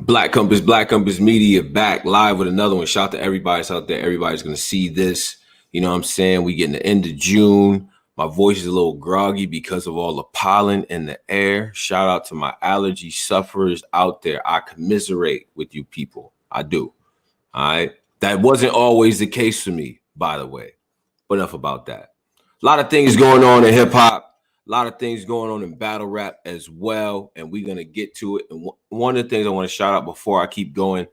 Black Compass Media back live with another one. Shout out to everybody that's out there. Everybody's gonna see this. You know what I'm saying? We getting the end of June. My voice is a little groggy because of all the pollen in the air. Shout out to my allergy sufferers out there. I commiserate with you people. I do. All right. That wasn't always the case for me, by the way. But enough about that. A lot of things going on in hip hop. A lot of things going on in battle rap as well, and we're going to get to it. And one of the things I want to shout out before I keep going,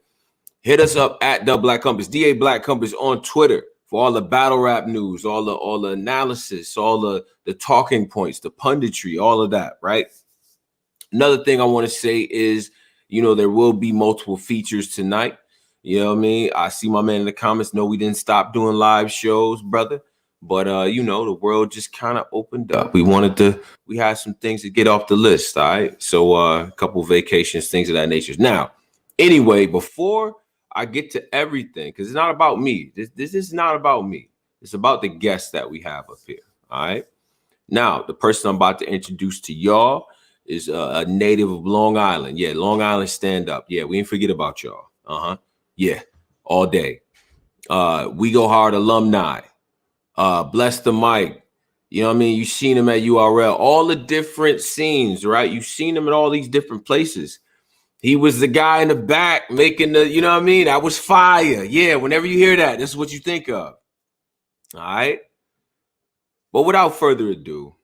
hit us up at The Black Compass, DA Black Compass on Twitter for all the battle rap news, all the analysis, all the talking points, the punditry, all of that, right? Another thing I want to say is, you know, there will be multiple features tonight. You know what I mean? I see my man in the comments. No, we didn't stop doing live shows, brother. But, you know, the world just kind of opened up. We had some things to get off the list, all right? So a couple vacations, things of that nature. Now, anyway, before I get to everything, because it's not about me. This is not about me. It's about the guests that we have up here, all right? Now, the person I'm about to introduce to y'all is a native of Long Island. Yeah, Long Island stand up. Yeah, we didn't forget about y'all. Yeah, all day. We Go Hard alumni. Bless the mic. You know what I mean? You've seen him at URL, all the different scenes, right? You've seen him in all these different places. He was the guy in the back making the, you know what I mean? That was fire. Yeah, whenever you hear that, this is what you think of. All right. But without further ado,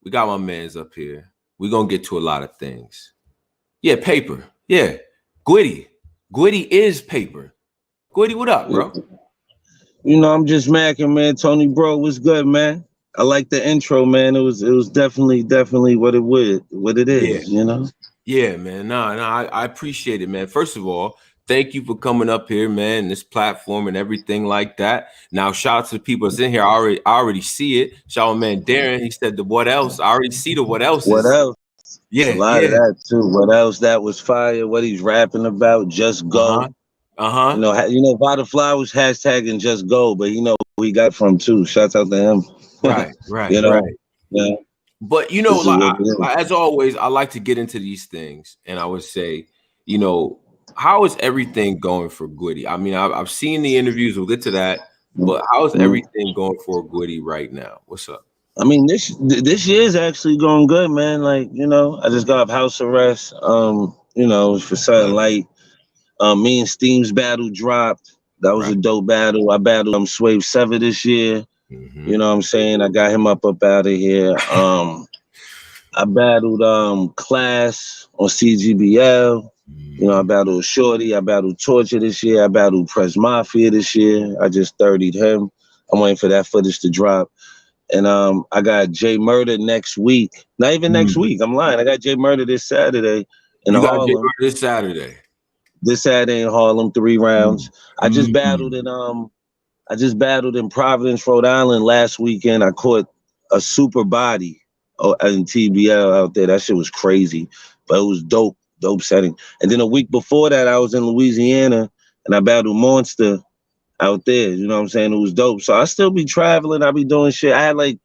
we got my mans up here. We're going to get to a lot of things. Yeah, paper. Yeah. Gwitty. Gwitty is paper. Gwitty, what up, bro? You know, I'm just macking, man. Tony, bro, what's good, man? I like the intro, man. It was definitely what it is, yeah. You know? Yeah, man. I appreciate it, man. First of all, thank you for coming up here, man, this platform and everything like that. Now, shout out to the people that's in here. I already see it. Shout out, man, Darren. He said the what else? I already see the what else. What else? Yeah, a lot of that too. What else? That was fire. What he's rapping about? Just go. You know, Vada Flowers hashtagging just go, but you know who he got from too. Shouts out to him. Right. You know? Right. Yeah. But you know, as always, I like to get into these things, and I would say, you know, how is everything going for Gwitty? I mean, I've seen the interviews. We'll get to that, but how is everything going for Gwitty right now? What's up? I mean, this year's actually going good, man. Like, you know, I just got off house arrest. You know, for something light. Me and Steam's battle dropped. That was a dope battle. I battled Swave Sevah this year. You know what I'm saying? I got him up out of here. I battled Class on CGBL. You know, I battled Shorty. I battled Torture this year. I battled Prez Mafia this year. I just 30'd him. I'm waiting for that footage to drop. And I got J Murder next week. Not even next week. I'm lying. I got J Murder this Saturday in Harlem. You got J Murder this Saturday. This Saturday in Harlem, 3 rounds. I just battled in Providence, Rhode Island last weekend. I caught a super body in TBL out there. That shit was crazy, but it was dope setting. And then a week before that, I was in Louisiana and I battled Monster out there. You know what I'm saying? It was dope. So I still be traveling. I be doing shit. I had like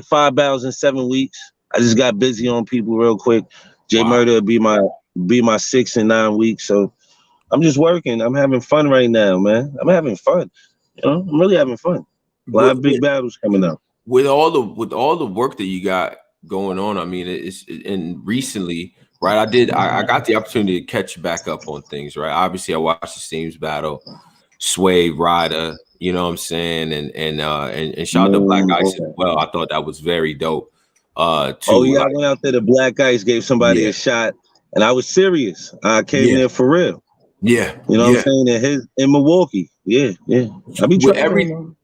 5 battles in 7 weeks. I just got busy on people real quick. J Murder would be my 6 and 9 weeks. So I'm just working. I'm having fun right now, man. I'm having fun. You know, I'm really having fun. A lot of big battles coming up. With all the work that you got going on, I mean, and recently, right? I got the opportunity to catch back up on things, right? Obviously, I watched the Steams battle, Swave Ryda, you know what I'm saying, and shout out to Black Ice as well. I thought that was very dope. I went out there to Black Ice, gave somebody a shot, and I was serious. I came there for real. Yeah, you know what I'm saying? In Milwaukee. Yeah. I be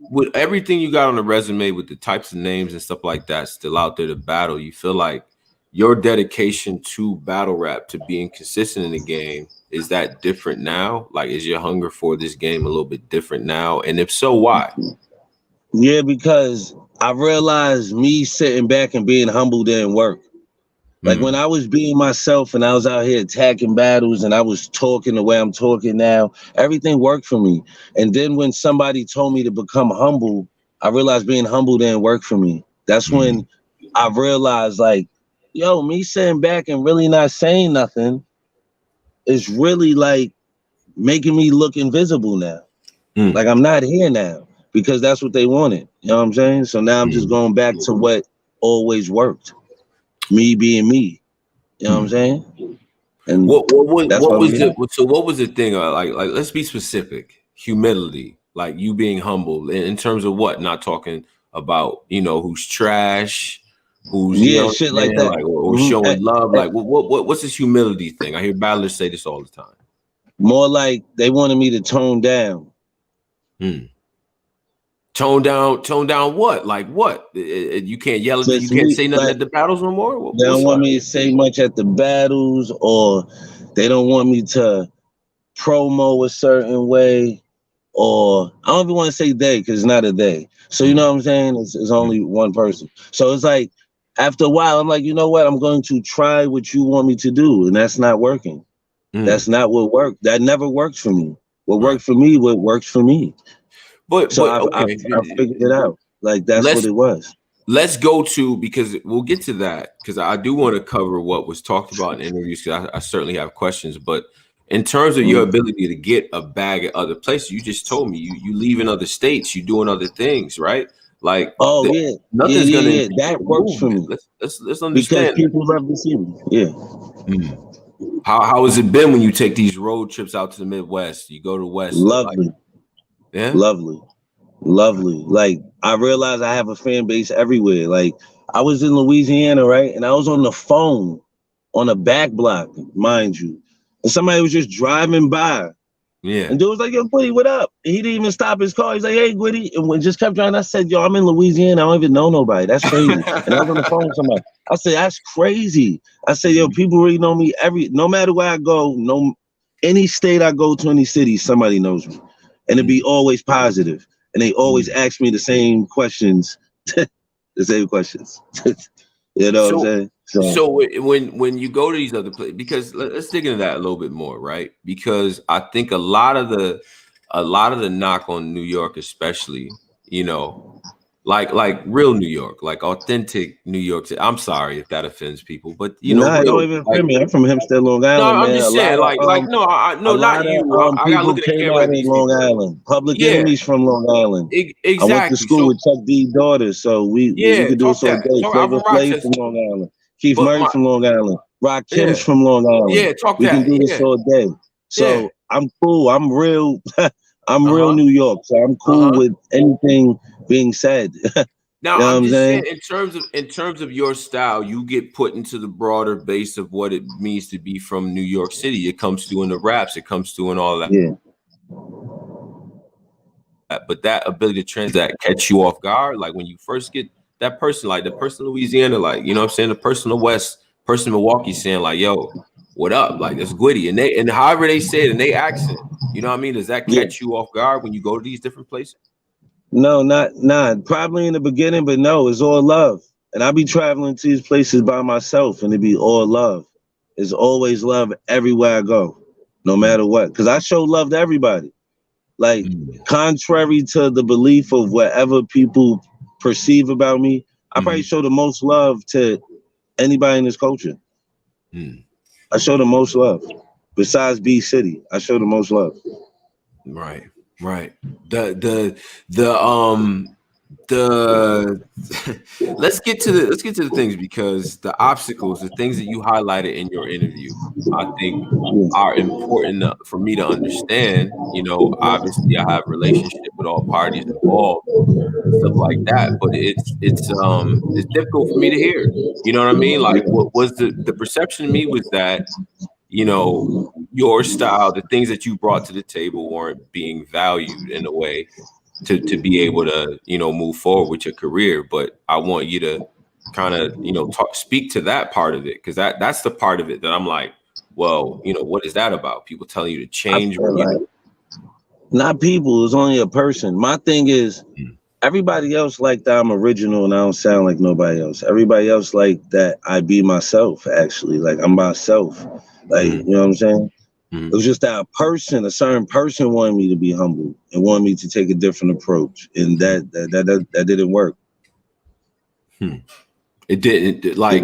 with everything you got on the resume, with the types of names and stuff like that still out there to battle, you feel like your dedication to battle rap, to being consistent in the game, is that different now? Like, is your hunger for this game a little bit different now? And if so, why? Yeah, because I realized me sitting back and being humble didn't work. Like when I was being myself and I was out here attacking battles and I was talking the way I'm talking now, everything worked for me. And then when somebody told me to become humble, I realized being humble didn't work for me. That's when I realized, like, yo, me sitting back and really not saying nothing is really like making me look invisible now. Like I'm not here now because that's what they wanted. You know what I'm saying? So now I'm just going back to what always worked. Me being me. You know what I'm saying? And what was it? So what was the thing? Like let's be specific. Humility, like you being humble in terms of what? Not talking about who's trash, who's shit like that, like or showing love. Like what's this humility thing? I hear battlers say this all the time. More like they wanted me to tone down. Tone down what? Like what? You can't yell at you can't say nothing at the battles no more? They don't want me to say much at the battles, or they don't want me to promo a certain way, or I don't even want to say they because it's not a they. So you know what I'm saying? It's only one person. So it's like after a while, I'm like, you know what? I'm going to try what you want me to do, and that's not working. That's not what worked. That never worked for me. What worked for me, what works for me. I figured it out. Like that's what it was. Let's go to, because we'll get to that, because I do want to cover what was talked about in interviews, because I certainly have questions. But in terms of your ability to get a bag at other places, you just told me you leave in other states, you doing other things, right? Like nothing's gonna that works for me. Let's understand because people love to see me. Yeah. How has it been when you take these road trips out to the Midwest? You go to West. Lovely. Lovely. Like I realized I have a fan base everywhere. Like I was in Louisiana, right? And I was on the phone on a back block, mind you. And somebody was just driving by. Yeah. And dude was like, yo, Gwitty, what up? And he didn't even stop his car. He's like, hey, Gwitty. And when just kept driving, I said, yo, I'm in Louisiana. I don't even know nobody. That's crazy. And I was on the phone with somebody. I said, that's crazy. I said, yo, people really know me no matter where I go, any state I go to, any city, somebody knows me. And it'd be always positive. And they always ask me the same questions. You know what I'm saying? So when you go to these other places, because let's dig into that a little bit more, right? Because I think a lot of the knock on New York, especially, like real New York, like authentic New York. I'm sorry if that offends people, but I don't even offend me. I'm from Hempstead, Long Island. No, I'm just saying, not you. I gotta look at the camera. Long Island. Public Enemies from Long Island. Exactly. I went to school with Chuck D's daughter, so we could do this all day. Flavor Flav from Long Island. Keith Murray from Long Island. Rock Kim's from Long Island. Yeah, we can do this all day. So I'm cool. I'm real. I'm real New York, so I'm cool with anything being said. Now, you know I'm just saying, in terms of your style, you get put into the broader base of what it means to be from New York City. It comes through in the raps. It comes through in all that. Yeah. But that ability to translate, catch you off guard, like when you first get that person, like the person in Louisiana, like, you know what I'm saying, the person in the West, person in Milwaukee saying like, yo, what up? Like, that's Gwitty. And however they say it in they accent, you know what I mean? Does that catch you off guard when you go to these different places? No, not probably in the beginning, but no, it's all love. And I be traveling to these places by myself and it be all love. It's always love everywhere I go, no matter what. Because I show love to everybody. Like, contrary to the belief of whatever people perceive about me, I probably show the most love to anybody in this culture. I show the most love. Besides B City, I show the most love. Right. The let's get to the things, because the obstacles, the things that you highlighted in your interview, I think are important for me to understand. Obviously I have a relationship with all parties involved and stuff like that, but it's difficult for me to hear. You know what I mean? Like, what was the perception to me was that your style, the things that you brought to the table weren't being valued in a way to be able to, move forward with your career. But I want you to kind of, speak to that part of it, because that's the part of it that I'm like, well, what is that about? People telling you to change? Not people, it's only a person. My thing is, everybody else like that I'm original and I don't sound like nobody else. Everybody else like that I be myself, actually. Like, I'm myself. Like, you know what I'm saying? It was just that a certain person wanted me to be humble and wanted me to take a different approach. And that didn't work. It didn't, like,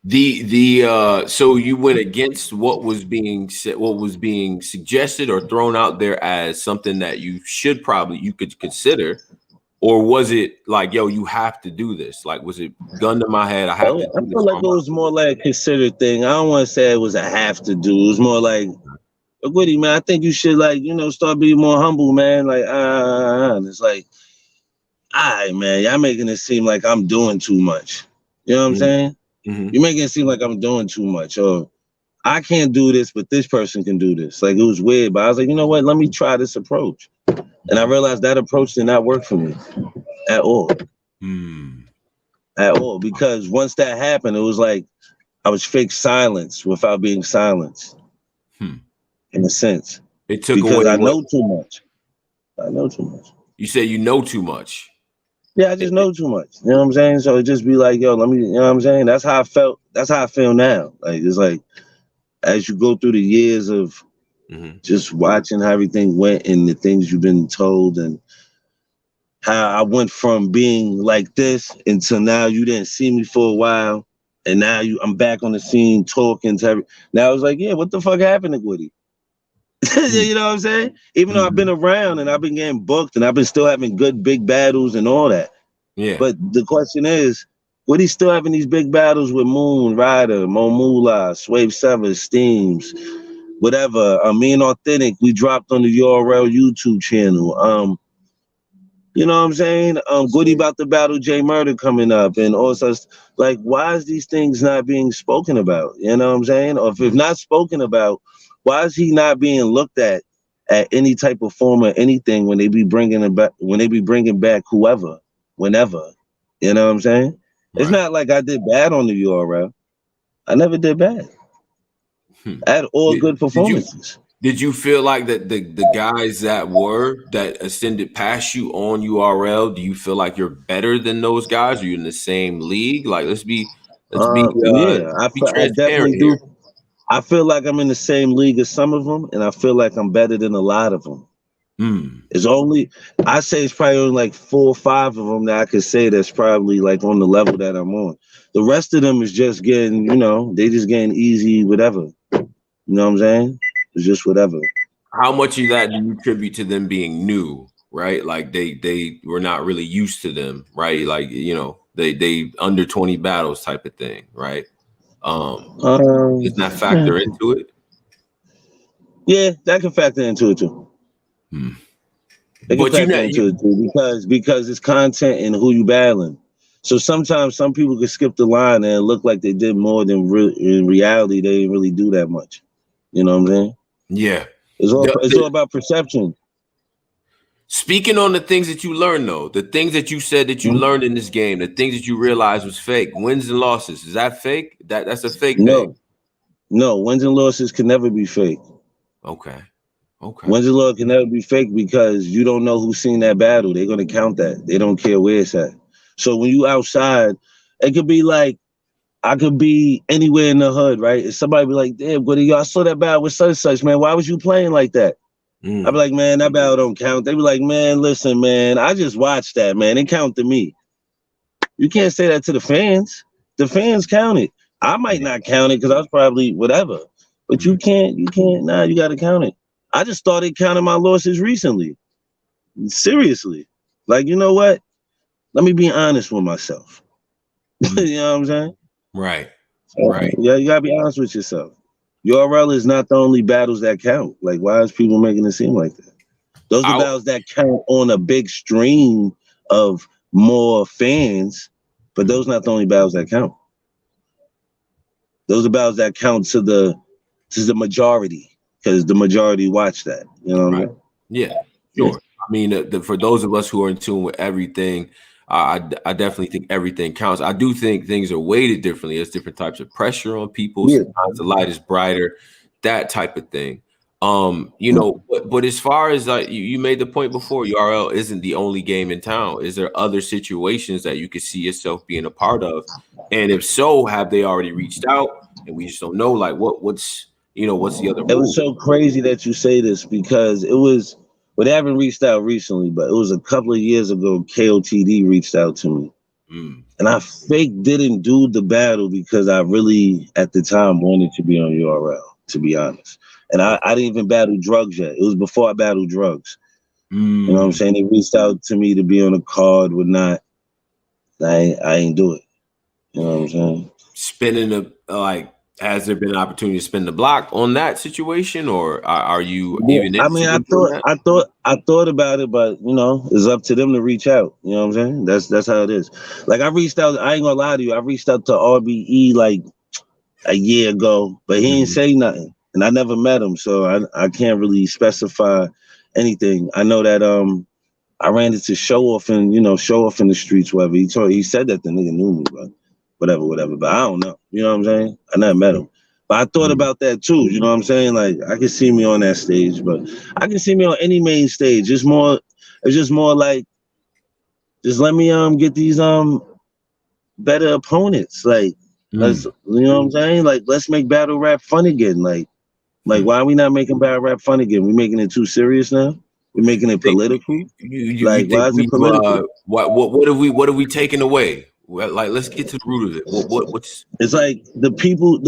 So you went against what was being said, what was being suggested or thrown out there as something that you could consider, or was it like, yo, you have to do this? Like, was it gun to my head? I have to I do this. feel like it was more like a considered thing. I don't want to say it was a have to do. It was more like, Gwitty, man, I think you should start being more humble, man. Like, and it's like, all right, man, y'all making it seem like I'm doing too much. You know what I'm saying? Mm-hmm. You're making it seem like I'm doing too much, or I can't do this, but this person can do this. Like, it was weird, but I was like, you know what? Let me try this approach. And I realized that approach did not work for me at all. At all. Because once that happened, it was like I was fake silence without being silenced. In a sense. It took because away I know too much. I know too much. You say you know too much. Yeah, I just know too much. You know what I'm saying? So it just be like, yo, let me, you know what I'm saying? That's how I felt. That's how I feel now. Like, it's like, as you go through the years of just watching how everything went and the things you've been told and how I went from being like this until now you didn't see me for a while. And now I'm back on the scene talking to now it's like, yeah, what the fuck happened to Gwitty? You know what I'm saying? Even though I've been around and I've been getting booked and I've been still having good big battles and all that. Yeah. But the question is, Gwitty's still having these big battles with Moon, Ryda, Mo Moolah, Swave Sevah, Steams, whatever. Me and Authentic, we dropped on the URL YouTube channel. You know what I'm saying? Gwitty about to battle J Murder coming up and also like, why is these things not being spoken about? You know what I'm saying? Or if not spoken about, why is he not being looked at any type of form or anything when they be bringing it back, whoever, whenever? You know what I'm saying? Right. It's not like I did bad on the URL. I never did bad. I had all good performances. Did you feel like that the guys that ascended past you on URL, do you feel like you're better than those guys? Are you in the same league? Like, let's be yeah, I definitely here. do. I feel like I'm in the same league as some of them, and I feel like I'm better than a lot of them. It's only, I say it's probably only like 4 or 5 of them that I could say that's probably like on the level that I'm on. The rest of them is just getting, they just getting easy, whatever. You know what I'm saying? It's just whatever. How much of that do you attribute to them being new, right? Like they were not really used to them, right? Like, they under 20 battles type of thing, right? Does that factor into it? Yeah, that can factor into it too. It can factor into it too because it's content and who you battling. So sometimes some people can skip the line and it look like they did more than in reality they didn't really do that much. You know what I'm saying? Yeah. It's all about perception. Speaking on the things that you learned, though, the things that you said that you learned in this game, the things that you realized was fake, wins and losses, is that fake? That's a fake thing? No, wins and losses can never be fake. Okay. Wins and losses can never be fake because you don't know who's seen that battle. They're going to count that. They don't care where it's at. So when you outside, it could be like, I could be anywhere in the hood, right? And somebody be like, damn, Gwitty, I saw that battle with such and such, man. Why was you playing like that? I'd be like, man, that battle don't count. They be like, man, listen, man, I just watched that, man. It counted to me. You can't say that to the fans. The fans count it. I might not count it because I was probably whatever. But you can't, nah, you got to count it. I just started counting my losses recently. Seriously. Like, you know what? Let me be honest with myself. You know what I'm saying? Right. So, right. Yeah, you got to be honest with yourself. URL is not the only battles that count. Like, why is people making it seem like that? Those are battles that count on a big stream of more fans, but those are not the only battles that count. Those are battles that count to the majority because the majority watch that. You know what I mean? Yeah, sure. I mean, for those of us who are in tune with everything, I definitely think everything counts. I do think things are weighted differently. There's different types of pressure on people. Yeah. Sometimes the light is brighter, that type of thing. But as far as you made the point before, URL isn't the only game in town. Is there other situations that you could see yourself being a part of? And if so, have they already reached out? And we just don't know, like, what's the other move? It was so crazy that you say this because they haven't reached out recently, but it was a couple of years ago, KOTD reached out to me. And I fake didn't do the battle because I really, at the time, wanted to be on URL, to be honest. And I didn't even battle drugs yet. It was before I battled drugs. You know what I'm saying? They reached out to me to be on a card, would not. I ain't do it. You know what I'm saying? Spinning the has there been an opportunity to spin the block on that situation, or are you even I mean, I thought about it, but you know, it's up to them to reach out. You know what I'm saying? That's how it is. Like I reached out. I ain't gonna lie to you. I reached out to RBE like a year ago, but he ain't say nothing, and I never met him, so I can't really specify anything. I know that I ran into Show Off in the streets, whatever. He said that the nigga knew me, but whatever. But I don't know. You know what I'm saying? I never met him. But I thought about that too. You know what I'm saying? Like I can see me on that stage, but I can see me on any main stage. It's just more like, just let me get these better opponents. Like let's, you know what I'm saying? Like let's make battle rap fun again. Like why are we not making battle rap fun again? We making it too serious now? We're making it political. You think why is it political? What are we taking away? Well, like, let's get to the root of it. What's? It's like the people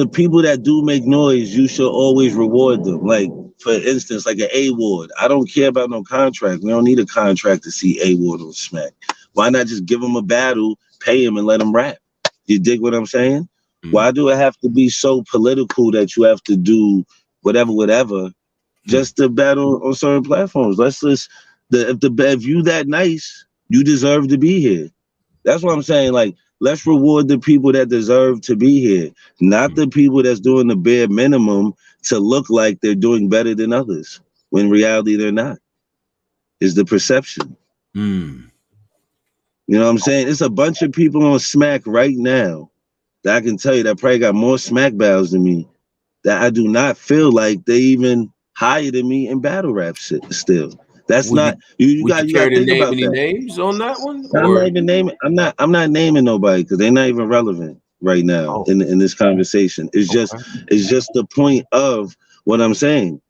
that do make noise, you should always reward them. Like for instance, like an A-Ward. I don't care about no contract. We don't need a contract to see A-Ward on Smack. Why not just give him a battle, pay him, and let him rap? You dig what I'm saying? Why do it have to be so political that you have to do whatever, just to battle on certain platforms? If you that nice, you deserve to be here. That's what I'm saying. Like, let's reward the people that deserve to be here, not the people that's doing the bare minimum to look like they're doing better than others, when in reality they're not. Is the perception. You know what I'm saying? It's a bunch of people on Smack right now that I can tell you that probably got more Smack battles than me, that I do not feel like they even higher than me in battle rap shit still. That's not you got to think about any that. names on that one? I'm not even naming. I'm not naming nobody because they're not even relevant right now in this conversation. It's just the point of what I'm saying.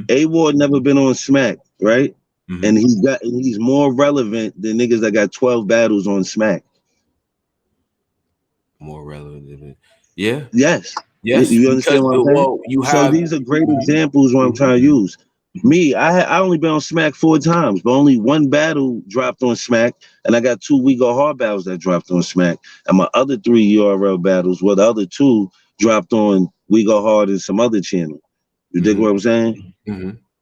A-Ward never been on Smack, right? And he's more relevant than niggas that got 12 battles on Smack. More relevant than yeah. Yes. Yes. You understand what I'm saying? So these are great examples what I'm trying to use. Me, I only been on Smack 4 times, but only one battle dropped on Smack, and I got 2 We Go Hard battles that dropped on Smack, and my other 3 URL battles, well, the other 2 dropped on We Go Hard and some other channel. You dig what I'm saying?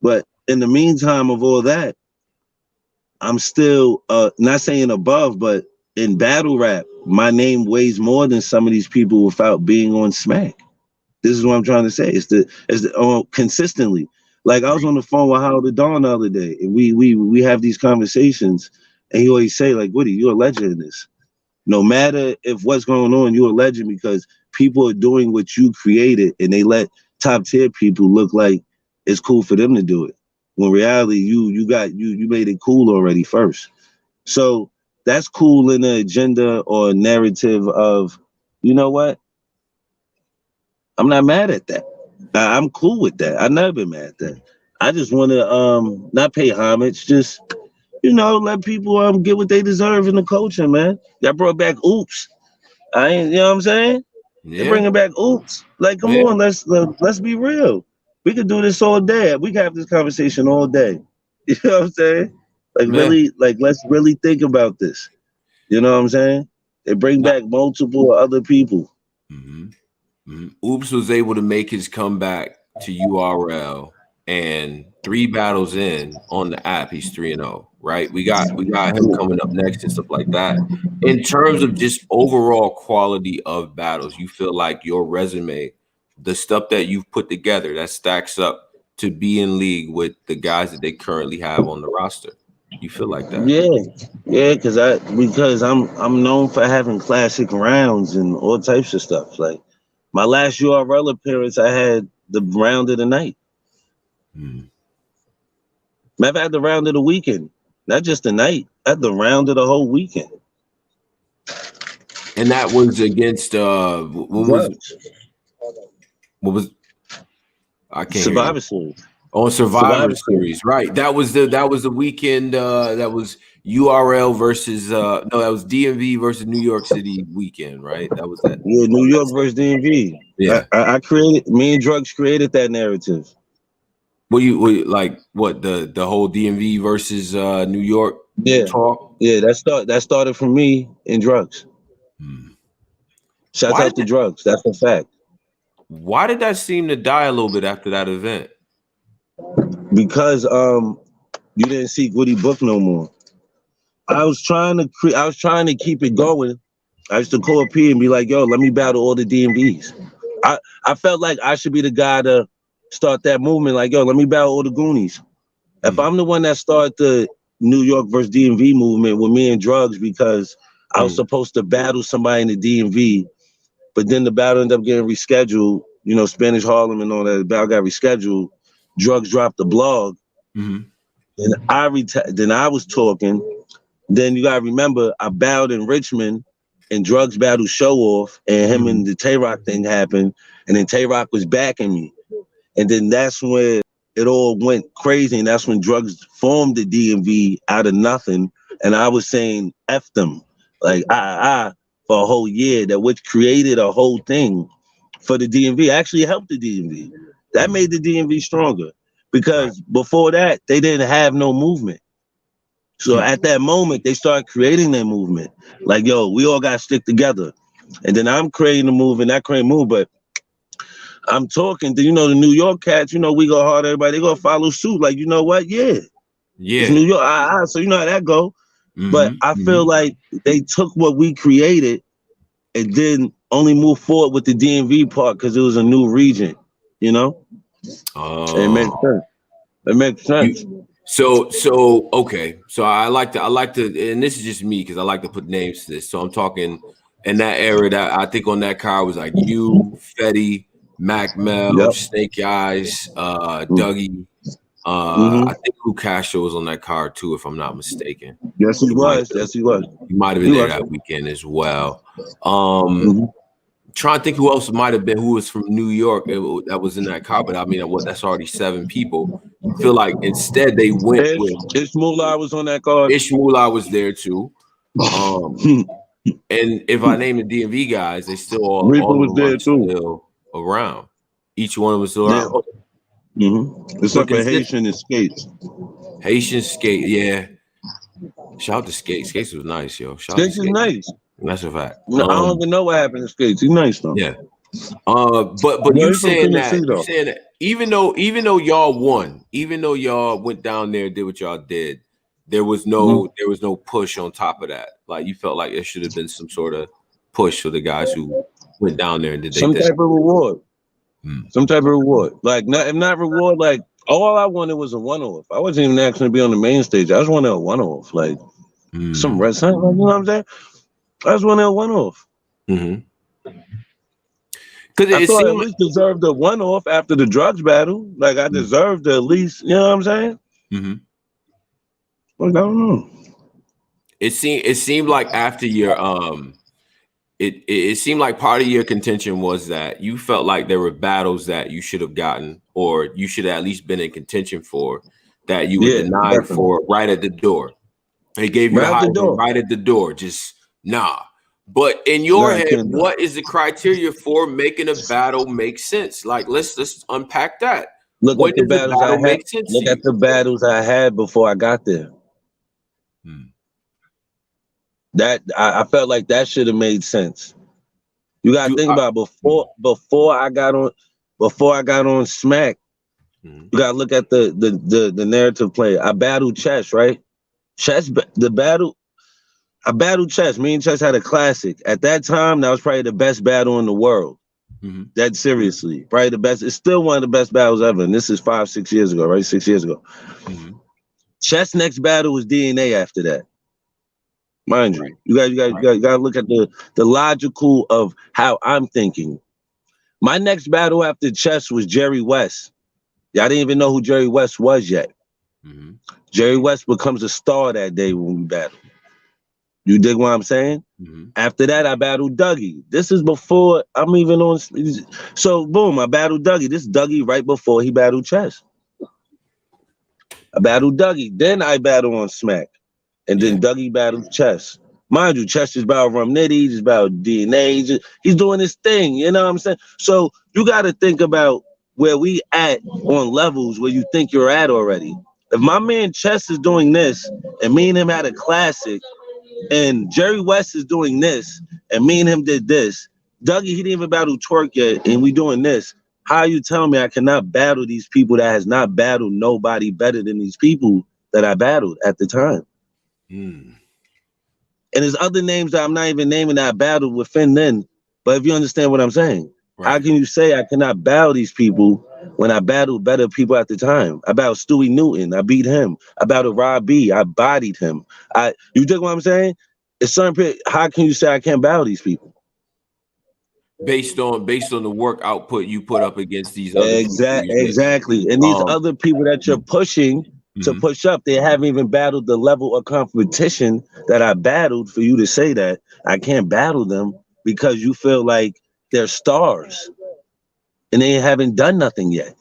But in the meantime of all that, I'm still not saying above, but in battle rap, my name weighs more than some of these people without being on Smack. This is what I'm trying to say. It's the consistently. Like I was on the phone with Howard the Dawn the other day, and we have these conversations, and he always say like, "Gwitty, you're a legend in this. No matter if what's going on, you're a legend because people are doing what you created, and they let top tier people look like it's cool for them to do it. When reality, you made it cool already first. So that's cool in the agenda or narrative of, you know what? I'm not mad at that. I'm cool with that. I've never been mad at that. I just want to not pay homage, just let people get what they deserve in the culture, man. Y'all brought back Oops. I ain't, you know what I'm saying? Yeah. They're bringing back Oops. Like, come on, let's be real. We could do this all day. We could have this conversation all day. You know what I'm saying? Like really, like let's really think about this. You know what I'm saying? They bring back multiple other people. Oops was able to make his comeback to URL, and 3 battles in on the app, he's 3-0, right? We got him coming up next and stuff like that. In terms of just overall quality of battles, you feel like your resume, the stuff that you've put together, that stacks up to be in league with the guys that they currently have on the roster. You feel like that? Yeah, because I'm known for having classic rounds and all types of stuff. Like my last URL appearance, I had the round of the night. I've had the round of the weekend, not just the night. I had the round of the whole weekend. And that was against what was I can't Survivor Series. On Survivor Series, right? That was the weekend. That was URL versus no, that was DMV versus New York City weekend, right? That was that. Yeah, New York versus DMV. Yeah. I created. Me and Drugs created that narrative. What you like? What the whole DMV versus New York talk? Yeah. That started from me and Drugs. Shout out to Drugs. That's a fact. Why did that seem to die a little bit after that event? Because you didn't see Gwitty book no more. I was trying to keep it going. I used to call P and be like, yo, let me battle all the DMVs. I felt like I should be the guy to start that movement. Like, yo, let me battle all the Goonies. If I'm the one that started the New York versus DMV movement with me and Drugs, because I was supposed to battle somebody in the DMV, but then the battle ended up getting rescheduled. You know, Spanish Harlem and all that. The battle got rescheduled. Drugs dropped the blog. And then I was talking. Then you gotta remember, I battled in Richmond, and Drugs battled Show Off, and him and the Tay-Rock thing happened, and then Tay-Rock was backing me. And then that's when it all went crazy, and that's when Drugs formed the DMV out of nothing, and I was saying F them, like for a whole year, that which created a whole thing for the DMV. Actually helped the DMV. That made the DMV stronger, because before that, they didn't have no movement. So at that moment, they started creating their movement. Like, yo, we all got to stick together. And then I'm creating a movement, that creating move, but I'm talking to, you know, the New York cats, you know, we go hard, everybody, they gonna follow suit. Like, you know what? Yeah. It's New York. So you know how that go. But I feel like they took what we created and then only move forward with the DMV part because it was a new region, you know? It makes sense. It makes sense. So okay. So I like to, and this is just me because I like to put names to this. So I'm talking in that era that I think on that car was like you, Fetty, Mac Mel, Snake Eyes, Dougie. I think Lou Castro was on that car too, if I'm not mistaken. Yes, he was. He might have been there that weekend as well. Trying to think who else might have been, who was from New York that was in that car, but I mean, that's already 7 people. I feel like instead they went with Ishmullah was on that car. Ishmullah was there too. And if I name the DMV guys, they still all was there too. Still around. Each one was still around. Except for Haitian and Skates. Haitian Skate, yeah. Shout out to Skates. Skates was nice, yo. Skates is nice. That's a fact. I don't even know what happened to Skates. He's nice though. Yeah. But you saying that even though y'all won, even though y'all went down there and did what y'all did, there was no push on top of that. Like you felt like there should have been some sort of push for the guys who went down there and did some type of reward. Some type of reward. Like not reward, like all I wanted was a one-off. I wasn't even asking to be on the main stage. I just wanted a one-off. Like some wrestling, you know what I'm saying? I just wanted a one-off. Because I thought I at least deserved a one-off after the Drugs battle. Like I deserved at least, you know what I'm saying? Like, I don't know. It seemed like after your it seemed like part of your contention was that you felt like there were battles that you should have gotten, or you should have at least been in contention for, that you were denied for right at the door. They gave you right at the door, just nah. But in your head, what is the criteria for making a battle make sense? Like let's unpack that. Look at the battles I had. Look at the battles I had before I got there. That I felt like that should have made sense. You gotta think about before I got on Smack. You gotta look at the narrative play. I battled Chess, right? I battled Chess. Me and Chess had a classic. At that time, that was probably the best battle in the world. That seriously, probably the best. It's still one of the best battles ever. And this is 5-6 years ago, right? 6 years ago. Chess' next battle was DNA after that. Mind you, you gotta look at the logical of how I'm thinking. My next battle after Chess was Jerry West. Y'all didn't even know who Jerry West was yet. Jerry West becomes a star that day when we battle. You dig what I'm saying? After that, I battled Dougie. This is before I'm even on. So boom, I battled Dougie. This is Dougie right before he battled Chess. I battled Dougie. Then I battled on Smack. And then Dougie battled Chess. Mind you, Chess just battled Rum Nitty, just battled DNA. He's doing his thing, you know what I'm saying? So you got to think about where we at on levels where you think you're at already. If my man Chess is doing this, and me and him had a classic, and Jerry West is doing this, and me and him did this, Dougie, he didn't even battle Twerk yet, and we doing this. How you tell me I cannot battle these people that has not battled nobody better than these people that I battled at the time? And there's other names that I'm not even naming that I battled within then. But if you understand what I'm saying, how can you say I cannot battle these people when I battled better people at the time? I battled Stewie Newton, I beat him. I battled Rob B, I bodied him. You dig what I'm saying? It's certain. How can you say I can't battle these people? Based on the work output you put up against these other exactly. And these other people that you're pushing to push up, they haven't even battled the level of competition that I battled for you to say that I can't battle them because you feel like they're stars and they haven't done nothing yet.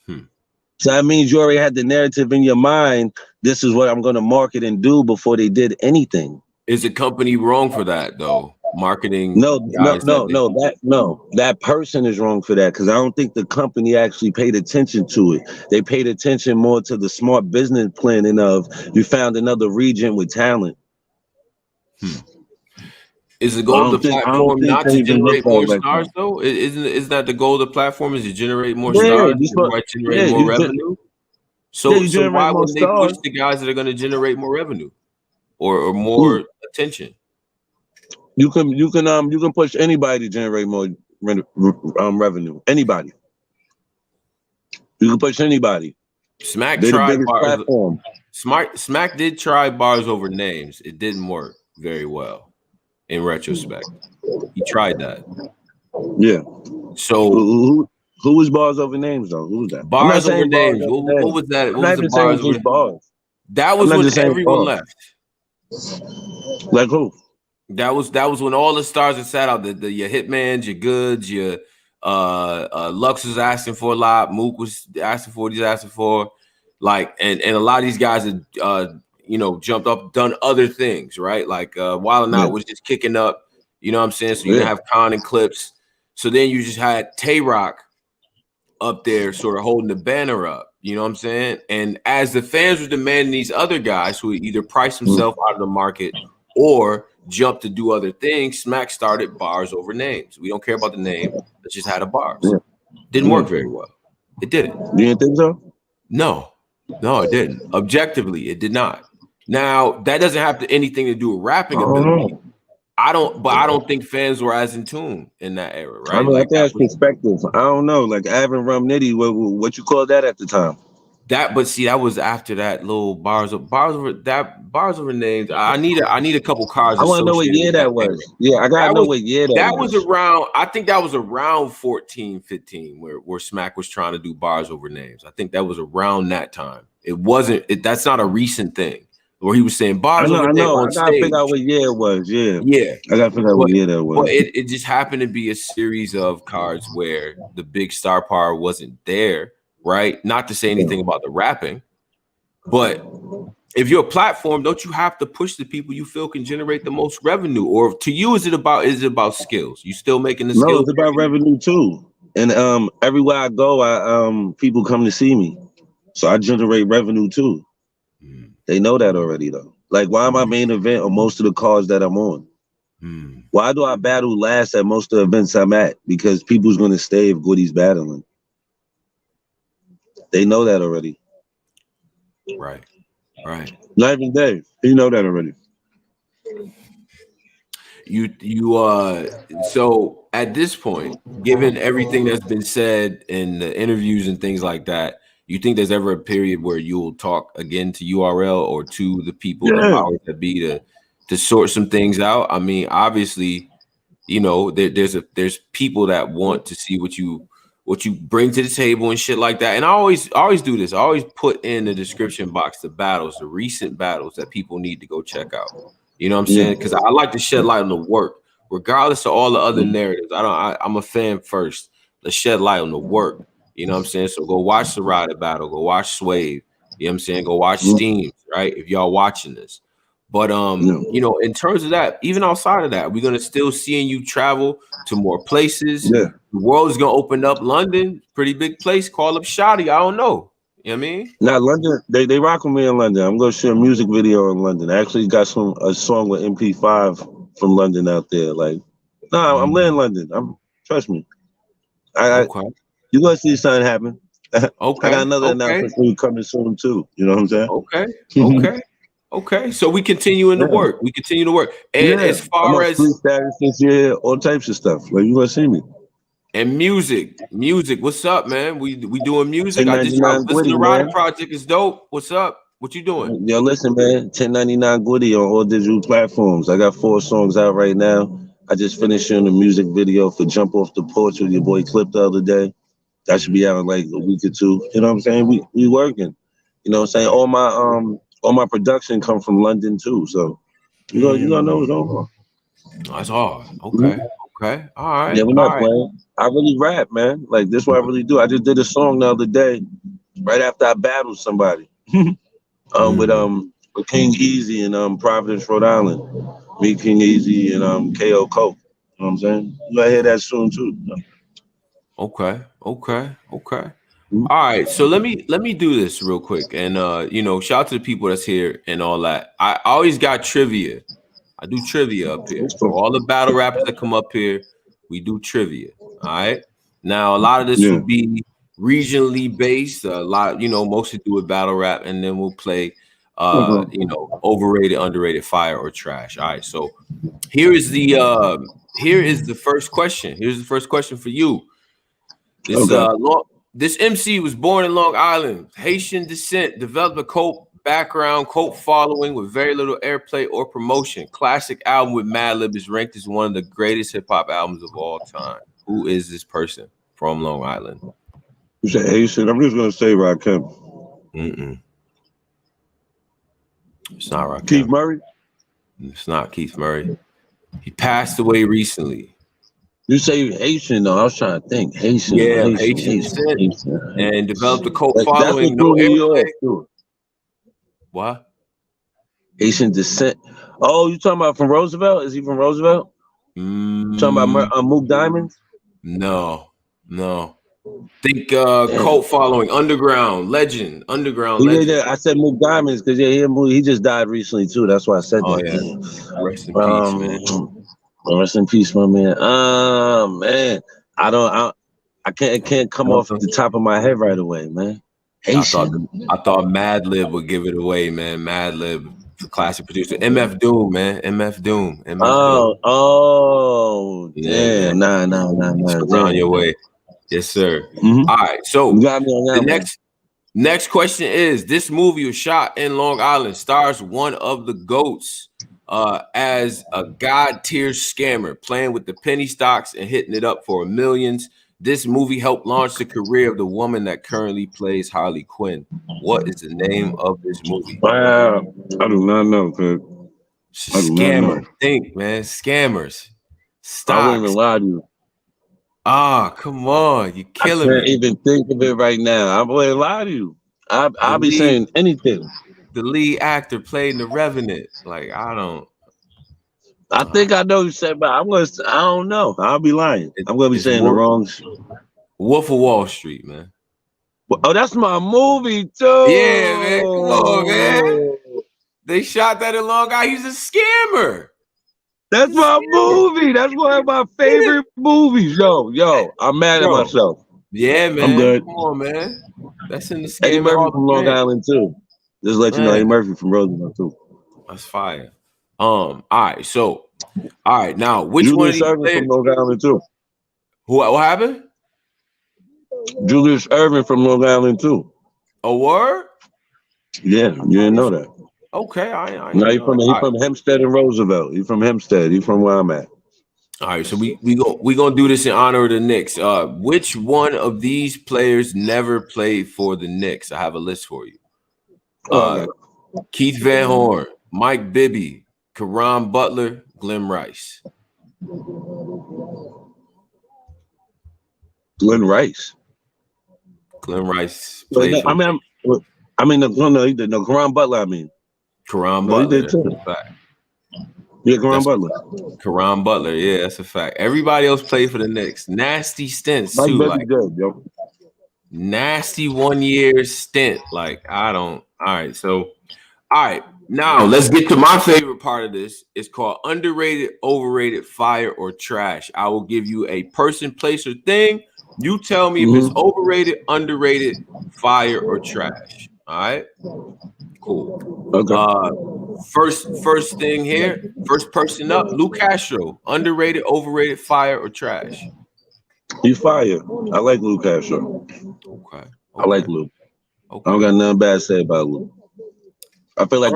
So that means you already had the narrative in your mind. This is what I'm going to market and do before they did anything. Is the company wrong for that though? Marketing? No. That person is wrong for that because I don't think the company actually paid attention to it. They paid attention more to the smart business planning of you found another region with talent. Is the goal of the platform not to generate more stars though? Isn't that the goal of the platform? Is to generate more stars? Generate more revenue? So why wouldn't they push the guys that are going to generate more revenue or more attention? You can push anybody to generate more revenue. Anybody. You can push anybody. Smack tried bars. Smack did try bars over names. It didn't work very well. In retrospect, he tried that. Yeah. So who was bars over names though? Who was that? Bars over names. What was that? What was the bars over bars? That was when everyone left. Like who? That was when all the stars had sat out. Your Hitmans, your Goods, your Lux was asking for a lot. Mook was asking for what he's asking for. Like and a lot of these guys had jumped up, done other things, right? Like Wild 'N Out was just kicking up, you know what I'm saying? So you have Khan and Clips. So then you just had Tay-Rock up there sort of holding the banner up, you know what I'm saying? And as the fans were demanding these other guys who either priced himself out of the market or jumped to do other things, Smack started bars over names. We don't care about the name. Let's just have the bars. Didn't work very well. It didn't. You didn't think so? No, it didn't. Objectively, it did not. Now, that doesn't have anything to do with rapping ability. I don't think fans were as in tune in that era, right? I mean, like that's perspective. I don't know. Like Avin Rum Nitty, what you call that at the time? That was after that little bars over names. I need a couple cards. I want to know what year that was. Yeah, I gotta know what year that was. That was around. I think that was around 14, 15, where Smack was trying to do bars over names. I think that was around that time. It wasn't. That's not a recent thing. Where he was saying bars over names on stage. I gotta figure out what year it was. Yeah. I gotta figure out what year that was. But it just happened to be a series of cards where the big star power wasn't there. Right, not to say anything about the rapping, but if you're a platform, don't you have to push the people you feel can generate the most revenue? Or to you, is it about skills? You still making the skills? No, it's about revenue too. And everywhere I go, people come to see me, so I generate revenue too. They know that already though. Like, why am I main event on most of the cards that I'm on? Why do I battle last at most of the events I'm at? Because people's gonna stay if Gwitty's battling. They know that already. Right. Not even Dave. He know that already. So at this point, given everything that's been said in the interviews and things like that, you think there's ever a period where you'll talk again to URL or to the people, the powers that be, to sort some things out? I mean, obviously, there's people that want to see what you bring to the table and shit like that. And I always do this. I always put in the description box the recent battles that people need to go check out. You know what I'm saying? Because I like to shed light on the work, regardless of all the other narratives. I'm a fan first. Let's shed light on the work. You know what I'm saying? So go watch the Ryda battle. Go watch Swave. You know what I'm saying? Go watch Steam, right? If y'all watching this. But you know, in terms of that, even outside of that, we're gonna still seeing you travel to more places. Yeah. The world is gonna open up. London, pretty big place. Call up Shotty. I don't know. You know what I mean? Now London, they rock with me in London. I'm gonna shoot a music video in London. I actually got a song with MP5 from London out there. Like, no, I'm in London. Trust me. Okay. You gonna see something happen. I Okay. got another announcement for you coming soon too. You know what I'm saying? Okay. Okay. Okay. So we continue to work. We continue to work. And as I'm far on as free status this year, all types of stuff. Like, you gonna see me. and music, what's up, man? We doing music. I just 1099 dropped listen to Gwitty, Ryder man. Project is dope. What's up? What you doing? Yo, listen, man. 1099 Gwitty on all digital platforms. I got 4 songs out right now. I just finished shooting a music video for Jump Off the Porch with your boy Clip the other day. That should be out in like a week or 2. You know what I'm saying? We working. You know what I'm saying? All my production come from London too. So you gonna know what's going on. That's hard. Okay. Okay. All right. Yeah, we're All not right. playing. I really rap, man. Like, this is what I really do. I just did a song the other day, right after I battled somebody. With King Easy in Providence, Rhode Island. Me, King Easy, and KO Coke. You know what I'm saying? You gotta hear that soon too. Okay. Okay. Okay. All right. So let me do this real quick. And you know, shout out to the people that's here and all that. I always got trivia. I do trivia up here. For all the battle rappers that come up here, we do trivia. All right. Now a lot of this will be regionally based. A lot, you know, mostly do with battle rap, and then we'll play you know, overrated, underrated, fire, or trash. All right. So here is the first question. Here's the first question for you. This MC was born in Long Island, Haitian descent, developed a cult background, cult following with very little airplay or promotion. Classic album with Madlib is ranked as one of the greatest hip hop albums of all time. Who is this person from Long Island? You say Haitian? I'm just gonna say Rakim. It's not Rakim. Keith Murray? It's not Keith Murray. He passed away recently. You say Haitian though. I was trying to think. Haitian. And developed a cult following. That's New York too. What? Haitian descent. Oh, you talking about from Roosevelt? Is he from Roosevelt? Talking about Mook Diamonds? No. Think cult following, underground legend. Yeah, I said Mook Diamonds because he just died recently too. That's why I said that. Yeah. Rest in peace, man. Rest in peace, my man. Man, I can't come off the top of my head right away, man. I thought Madlib would give it away, man. Madlib, classic producer. MF Doom, man. MF Doom. Yeah, nah. Around your way. Yes, sir. All right. So the next question is: this movie was shot in Long Island, stars one of the GOATs as a god tier scammer, playing with the penny stocks and hitting it up for millions. This movie helped launch the career of the woman that currently plays Harley Quinn. What is the name of this movie? Wow, I do not know, Craig. Scammer. Think, man. Scammers. Stocks. I wouldn't even lie to you. Come on. You're killing me. I can't even think of it right now. I wouldn't lie to you. I'll be saying anything. The lead actor played in The Revenant. Like, I think I know you said, but I don't know. I'll be lying. I'm gonna be saying the wrong shit. Wolf of Wall Street, man. Oh, that's my movie too. Yeah, man. Come on, man. They shot that in Long Island. He's a scammer. That's my movie. That's one of my favorite movies. Yo, I'm mad at myself. Yeah, man. I'm good. Come on, man. That's in the scammer. Eddie Murphy from Long Island too. Just let you know, Eddie Murphy from Roosevelt too. That's fire. All right. So, all right. Now, which one of these players from Long Island too? What happened? Julius Erving from Long Island too. A word? Yeah, you didn't know that. Okay, I no, he from Hempstead and Roosevelt. He from Hempstead. He from where I'm at. All right, so we gonna do this in honor of the Knicks. Which one of these players never played for the Knicks? I have a list for you. Keith Van Horn, Mike Bibby, Karan Butler, Glenn Rice. Glenn Rice. Glenn Rice played. No, Karan Butler. I mean, Karan No, he Butler. did too. That's a fact. Yeah, Karan Butler. Karan Butler. Yeah, that's a fact. Everybody else played for the Knicks. Nasty stints Mike too. Bibby Like good, yo. nasty 1 year stint. Like I don't. All right. So, all right. Now let's get to my favorite part of this. It's called underrated, overrated, fire, or trash. I will give you a person, place, or thing. You tell me if it's overrated, underrated, fire, or trash. All right. Cool. Okay. First thing here. First person up. Lou Castro. Underrated, overrated, fire, or trash. He's fire. I like Lou Castro. Okay. I like Lou. Okay. I don't got nothing bad to say about Lou. I feel like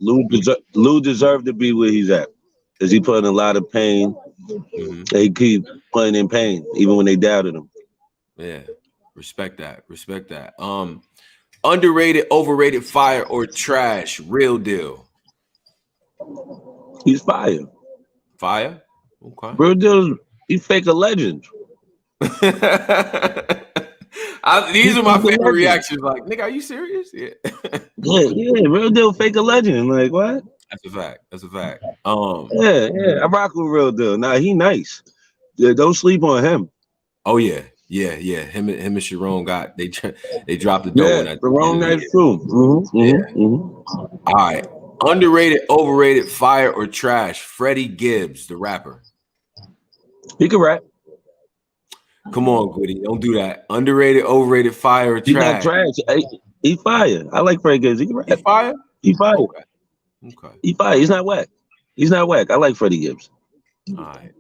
Lou deserved to be where he's at, because he put in a lot of pain. They keep putting in pain, even when they doubted him. Yeah, respect that. Respect that. Underrated, overrated, fire, or trash. Real deal. He's fire. Fire. Okay. Real deal. He's fake a legend. These are my favorite reactions. Like, nigga, are you serious? Yeah. yeah. Real deal, fake a legend. Like what? That's a fact. That's a fact. Yeah. I rock with Real deal. Nah, he nice. Yeah, don't sleep on him. Oh yeah. Him and Sharon got they dropped the dough. Yeah, the wrong night too. All right. Underrated, overrated, fire, or trash. Freddie Gibbs, the rapper. He can rap. Come on, Gwitty. Don't do that. Underrated, overrated, fire, or trash. He's not trash. He fire. I like Freddie Gibbs. He can rap. He fire? He fire. Okay. He fire. He's not whack. He's not whack. I like Freddie Gibbs. All right.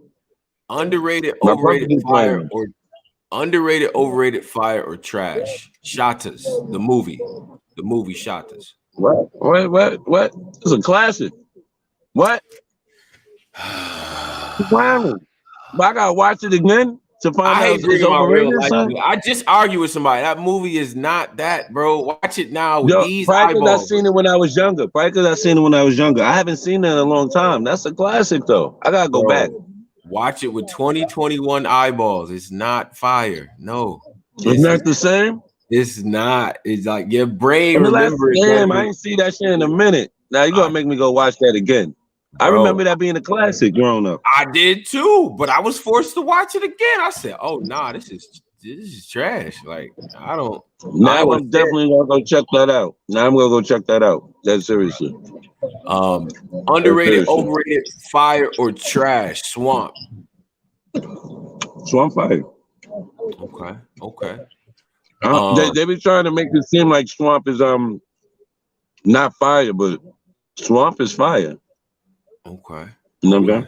Underrated, overrated, fire, or underrated, overrated, fire, or trash. Shotas, the movie. The movie Shotas. What? It's a classic. What? Wow. But I gotta watch it again to find out it's overrated. I just argue with somebody. That movie is not that, bro. Watch it now with these eyeballs. I seen it when I was younger. I haven't seen it in a long time. That's a classic, though. I gotta go back. Watch it with 2021 eyeballs. It's not fire. No. It's not the same? It's not. It's like your brain remembers. Damn, I ain't see that shit in a minute. Now you gotta make me go watch that again. Bro, I remember that being a classic growing up. I did too, but I was forced to watch it again. I said, "Oh nah, this is trash." Like I don't. Now I'm definitely gonna go check that out. That's seriously. Underrated, overrated, fire, or trash. Swamp. Swamp fire. Okay. They be trying to make it seem like Swamp is not fire, but Swamp is fire. Okay. You know what I'm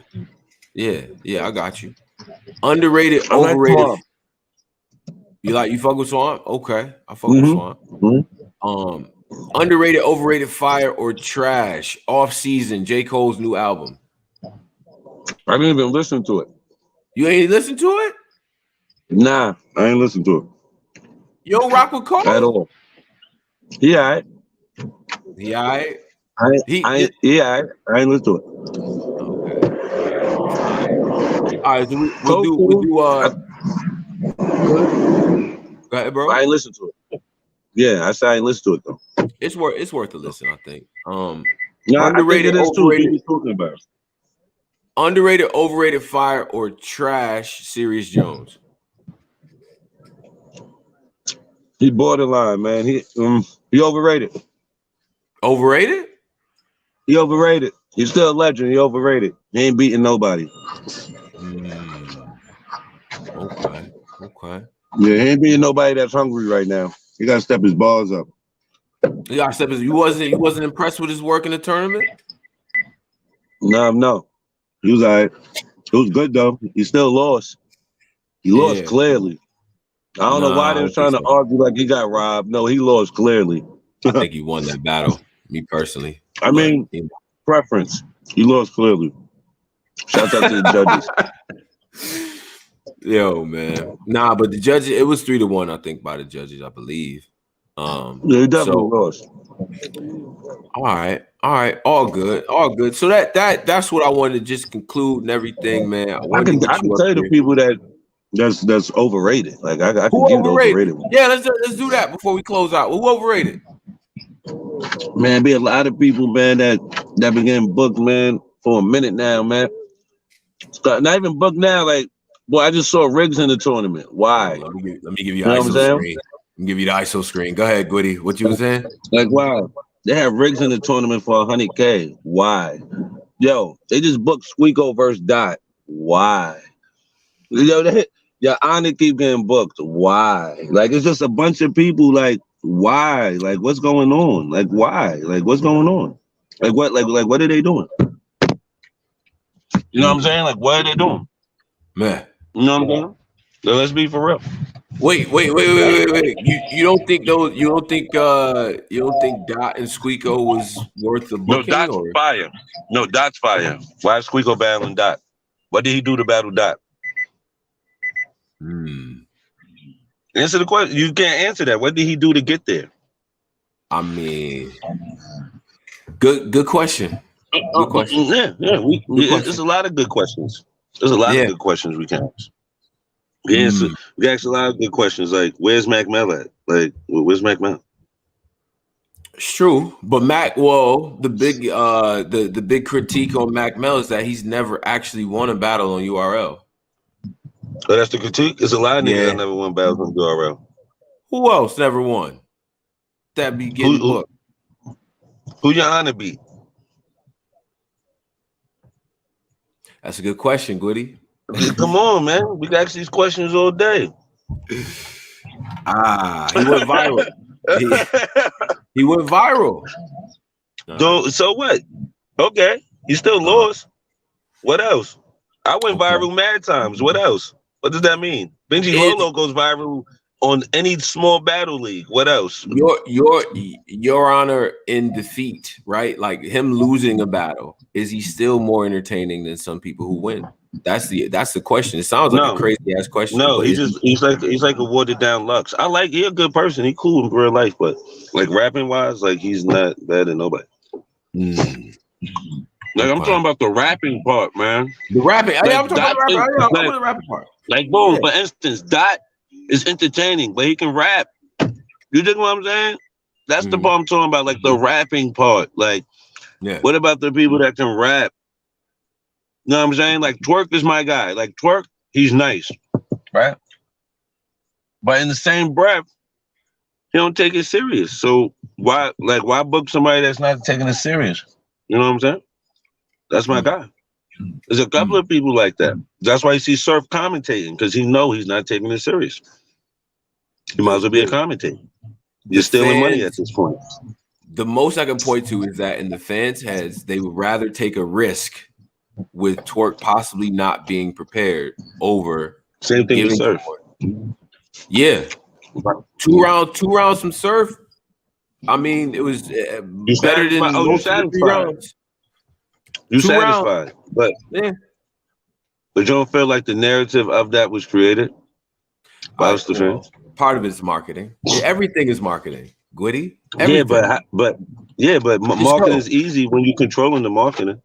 saying? Yeah, I got you. Underrated, overrated. You fuck with Swamp? Okay. I fuck with Swamp. Underrated, overrated, fire, or trash. Off season, J. Cole's new album. I didn't even listen to it. You ain't listen to it? Nah, I ain't listen to it. You don't rock with Cole? At all. He all right. He all right? I ain't listen to it. Okay. All right, so we'll do go ahead, bro. I ain't listen to it. Yeah, I said I ain't listen to it though. It's worth a listen, I think. Underrated, overrated. Talking about underrated, overrated, fire, or trash. Serious Jones. He borderline, man. He overrated. Overrated? He overrated. He's still a legend. He overrated. He ain't beating nobody. Okay. Yeah, he ain't beating nobody that's hungry right now. He gotta step his balls up. You wasn't impressed with his work in the tournament? No. He was all right. It was good though. He still lost. He lost clearly. I don't know why they was trying to argue like he got robbed. No, he lost clearly. I think he won that battle. Me personally. I mean, preference. He lost clearly. Shout out to the judges. Yo, man. Nah, but the judges, it was 3-1, I think, by the judges, I believe. Yeah, he definitely lost. All right. All good. So that's what I wanted to just conclude and everything, man. I can tell you the people that's overrated. Like I can give the overrated one. Yeah, let's do that before we close out. Who overrated? Man, be a lot of people, man, that been getting booked, man, for a minute now, man. Not even booked now, like, boy, I just saw Riggs in the tournament. Why? Let me give you You know what I'm ISO saying? screen. Let me give you the ISO screen. Go ahead, Gwitty. What you was saying? Like, why? They have Riggs in the tournament for 100K. Why? Yo, they just booked Squeako versus Dot. Why? Yo, your honor keep getting booked. Why? Like, it's just a bunch of people. Like, why? Like, what's going on? Like, why? Like, what's going on? Like, what? Like, what are they doing? You know what I'm saying? Like, what are they doing? Man. You know what I'm saying? So let's be for real. Wait. You don't think those? You don't think Dot and Squeako was worth the booking? No, Dot's fire. No, Dot's fire. Why is Squeako battling Dot? What did he do to battle Dot? Answer the question. You can't answer that. What did he do to get there? I mean, good question. Good question. Yeah. There's a lot of good questions. There's a lot of good questions we can ask. We ask a lot of good questions. Like, where's Mac Mel at? Like, where's Mac Mel? It's true, but the big critique on Mac Mel is that he's never actually won a battle on URL. Oh, that's the critique? There's a lot of niggas that never won battles on URL. Who else never won? That be getting booked. Who your honor beat? That's a good question, Gwitty. Come on, man. We can ask these questions all day. He went viral. He went viral. So what? Okay. He still lost. What else? I went viral mad times. What else? What does that mean? Benji Lolo goes viral on any small battle league. What else? Your honor in defeat, right? Like him losing a battle. Is he still more entertaining than some people who win? That's the question. It sounds like a crazy ass question. No, he's like a watered down Lux. He's a good person. He's cool in real life, but like rapping wise, like he's not better than nobody. Like I'm talking about the rapping part, man. The rapping. Like, I'm talking about the rapping part. Like, boom, for instance, Dot is entertaining, but he can rap. You dig what I'm saying? That's the part I'm talking about, like the rapping part. Like, what about the people that can rap? You know what I'm saying? Like Twerk is my guy. Like Twerk, he's nice, right? But in the same breath, he don't take it serious. So why book somebody that's not taking it serious? You know what I'm saying? That's my guy. There's a couple of people like that. That's why you see Surf commentating, because he know he's not taking it serious. You might as well be a commentator. You're stealing money at this point. The most I can point to is that in the fans' heads, they would rather take a risk with Twerk possibly not being prepared over same thing with Surf. Yeah, two rounds from Surf. I mean, it was better than most of the 3 rounds. You satisfied, but you don't feel like the narrative of that was created by the fans? Part of it's marketing. Everything is marketing. Gwitty. Yeah, but marketing is easy when you're controlling the marketing.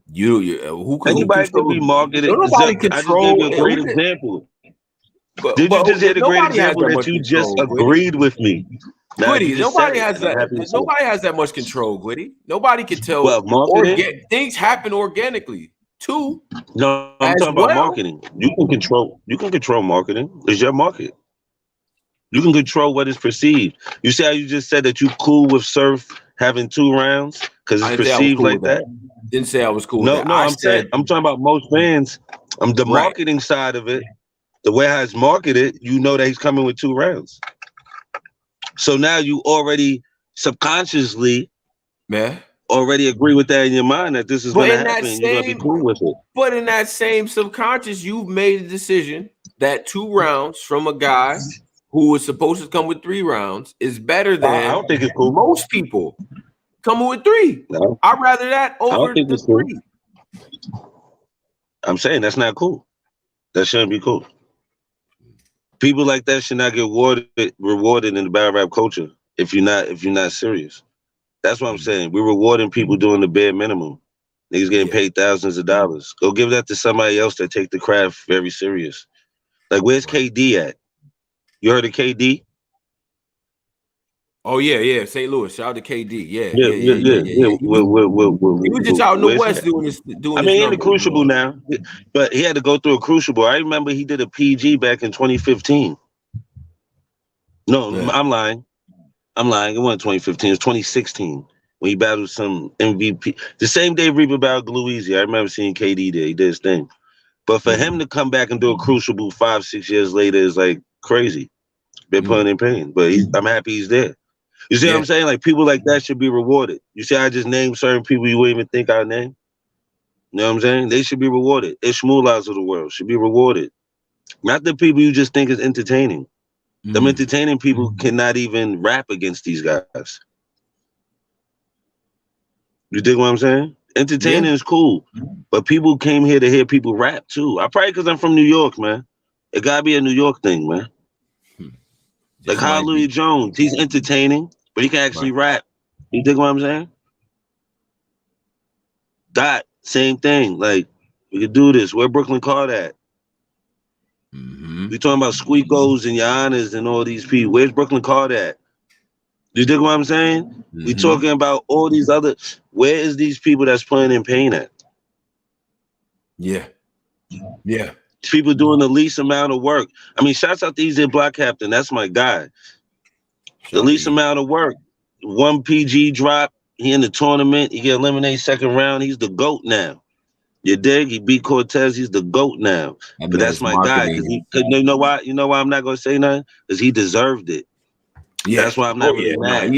Anybody can be marketed. Nobody I just gave you a great example. Did you just hear the great example that you just agreed with me? Gwitty, nobody has that much control, Gwitty. Nobody can tell. Things happen organically too. No, I'm talking about marketing. You can control marketing. It's your market. You can control what is perceived. You see how you just said that you cool with Surf having 2 rounds because it's perceived like that? Didn't say I was cool. No, I'm talking about most fans. The marketing side of it. The way how it's marketed, you know that he's coming with 2 rounds. So now you already subconsciously already agree with that in your mind that this is going to happen. You're going to be cool with it. But in that same subconscious, you've made a decision that 2 rounds from a guy who was supposed to come with 3 rounds is better than I don't think it's cool. Most people coming with 3. No. I'd rather that over the 3. I'm saying that's not cool. That shouldn't be cool. People like that should not get rewarded in the battle rap culture if you're not serious. That's what I'm saying. We're rewarding people doing the bare minimum. Niggas getting paid thousands of dollars. Go give that to somebody else that take the craft very serious. Like, where's KD at? You heard of KD? Oh yeah. St. Louis. Shout out to KD. Yeah. Yeah. He was just out in the Where's West that? doing I his mean, in the numbers. Crucible now, but he had to go through a Crucible. I remember he did a PG back in 2015. No, Yeah. I'm lying. It wasn't 2015. It was 2016 when he battled some MVP. The same day Reaper battled Gluezy. I remember seeing KD there. He did his thing. But for him to come back and do a Crucible 5-6 years later is like crazy. Been putting in pain, but I'm happy he's there. You see what I'm saying? Like people like that should be rewarded. You see, I just named certain people you wouldn't even think I'd name. You know what I'm saying? They should be rewarded. Ishmulahs of the world should be rewarded. Not the people you just think is entertaining. Them entertaining people cannot even rap against these guys. You dig what I'm saying? Entertaining is cool, but people came here to hear people rap too. I probably because I'm from New York, man. It gotta be a New York thing, man. Like how Louis Jones, he's entertaining, but he can actually rap. You dig what I'm saying? Dot, same thing. Like we could do this. Where Brooklyn Card at? We talking about Squeakos and Giannis and all these people. Where's Brooklyn Card at? You dig what I'm saying? We talking about all these other. Where is these people that's playing in pain at? Yeah. People doing the least amount of work. I mean, shouts out to Easy Block Captain. That's my guy. The least amount of work. One PG drop. He in the tournament. He get eliminated second round. He's the GOAT now. You dig? He beat Cortez. He's the GOAT now. But that's my guy. Cause you know why? You know why I'm not gonna say nothing? Because he deserved it. Yeah. That's why I'm not really mad.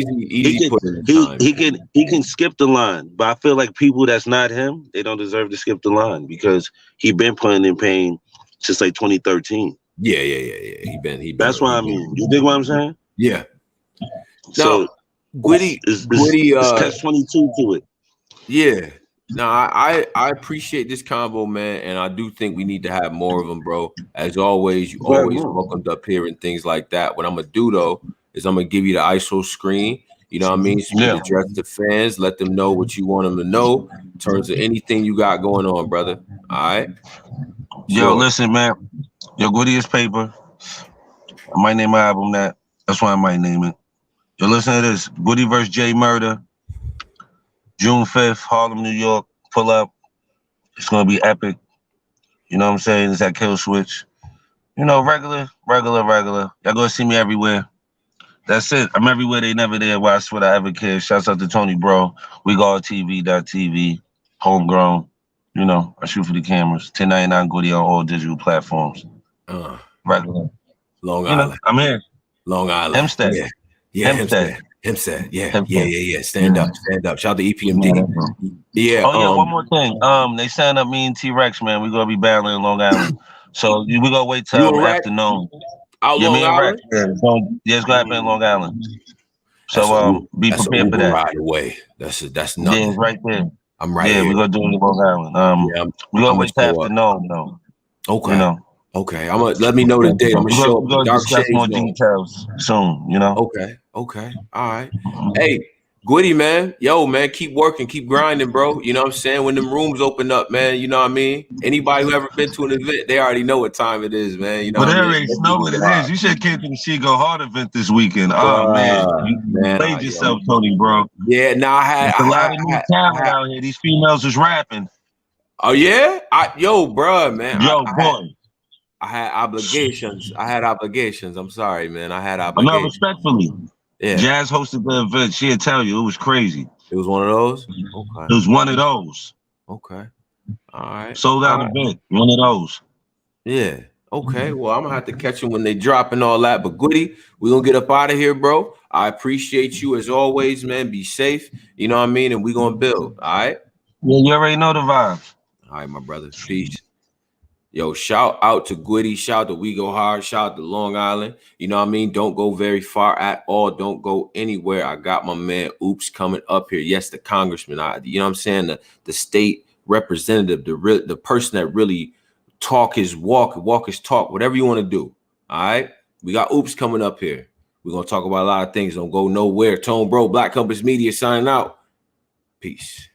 He can skip the line, but I feel like people that's not him, they don't deserve to skip the line because he been playing in pain since like 2013. Yeah. He been. That's what I mean. You dig what I'm saying? Yeah. So Gwitty, it's catch-22 to it. Yeah. No, I appreciate this combo, man, and I do think we need to have more of them, bro. As always, you always welcomed up here and things like that. What I'm gonna do though is I'm gonna give you the ISO screen. You know what I mean? So you can address the fans, let them know what you want them to know in terms of anything you got going on, brother. All right. Yo, listen, man. Yo, Gwitty is paper. I might name my album that. That's why I might name it. Yo, listen to this. Gwitty vs. J Murder. June 5th, Harlem, New York. Pull up. It's gonna be epic. You know what I'm saying? It's at Kill Switch. You know, regular. Y'all gonna see me everywhere. That's it. I'm everywhere, they never there. Why I swear I ever care. Shouts out to Tony Bro. We got TV.tv. Homegrown. You know, I shoot for the cameras. 1099 Gwitty on all digital platforms. Regular. Long Island. I'm here. Long Island. Hempstead. Yeah. Hempstead. Yeah. Stand up. Shout out to EPMD. Yeah. Oh yeah, one more thing. They signed up me and T-Rex, man. We're gonna be battling in Long Island. So we gonna wait till afternoon. Out Long Island? It's gonna happen in Long Island. So be prepared for that. Right away. That's nothing. Yeah, it's right there. I'm right here. We're gonna do it in Long Island. We're gonna wait till afternoon though. Okay. You know. Okay. I'm gonna let me know the date. I'm gonna show up. We're gonna discuss more details soon, you know. Okay. All right. Hey, Gwitty, man. Yo, man, keep working, keep grinding, bro. You know what I'm saying? When them rooms open up, man, you know what I mean? Anybody who ever been to an event, they already know what time it is, man. You know what I mean? They know what it is. You should have came to the She Go Hard event this weekend. Oh man, you played yourself, Tony, bro. Yeah, I had a lot of new talent out here. These females was rapping. Oh yeah? Bro, man. Boy. I had obligations. I'm sorry, man. I had obligations. No, respectfully. Yeah. Jazz hosted the event. She'll tell you it was crazy. It was one of those? Okay. It was one of those. Okay. All right. Sold out event. One of those. Yeah. Okay. Well, I'm gonna have to catch them when they drop and all that. But Gwitty, we're gonna get up out of here, bro. I appreciate you as always, man. Be safe. You know what I mean? And we're gonna build. All right. Yeah, you already know the vibes. All right, my brother. Peace. Yo, shout out to Gwitty, shout out to We Go Hard, shout out to Long Island. You know what I mean? Don't go very far at all. Don't go anywhere. I got my man Oops coming up here. Yes, the congressman. You know what I'm saying? The state representative, the person that really talk his walk his talk, whatever you want to do. All right? We got Oops coming up here. We're going to talk about a lot of things. Don't go nowhere. Tone Bro, Black Compass Media signing out. Peace.